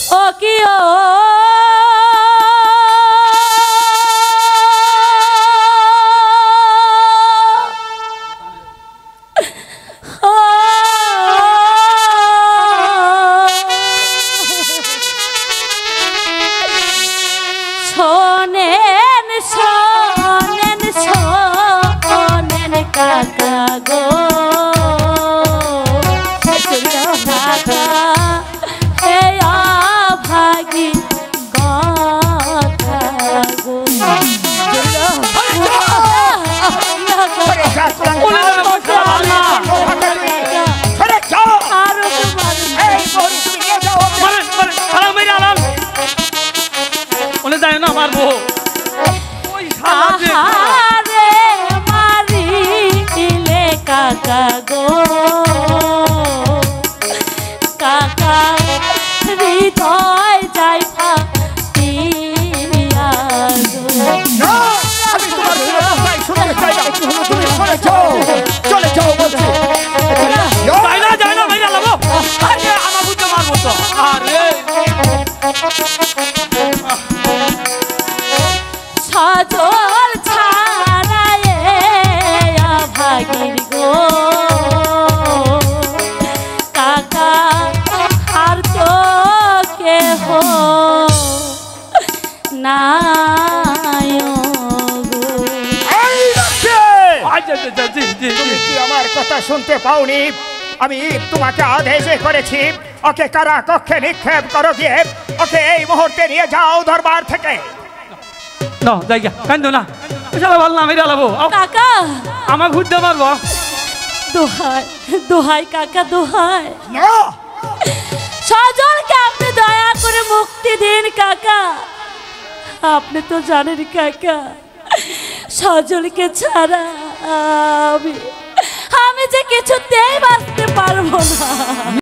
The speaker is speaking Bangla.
ও কি ও শোনেন শোনেন শোনেন কাকা গো কাকা হে ভাগি কথা গো যায় না মারবো আহারে মারিলে কাকা গো কাকা হৃদয় যাই ফাটিয়া গো আমি তোমার কথাই শুনতে চাই না তুমি সরে যাও চলে যাও বলছি যায় না মেরা লাগো আরে আমার বুঝতে মারবো তো আরে সজল ছাড়ায় ভাগির গো কাকা আর তো কেহ নাই তুমি কি আমার কথা শুনতে পাওনি আমি তোমাকে আদেশ করেছি ওকে কারা কক্ষে নিক্ষেপ করো গিয়ে ওকে এই মুহূর্তে নিয়ে যাও দরবার থেকে না জায়গা কান্দো না শালা ভালো না মেরা লাগবো কাকা আমার ঘুরতে মারবো দোহাই দোহাই কাকা দোহাই না সজলকে আপনি দয়া করে মুক্তি দিন কাকা আপনি তো জানেন কাকা সজলকে ছাড়া আমি যে কিছুতেই বাঁচতে পারবো না।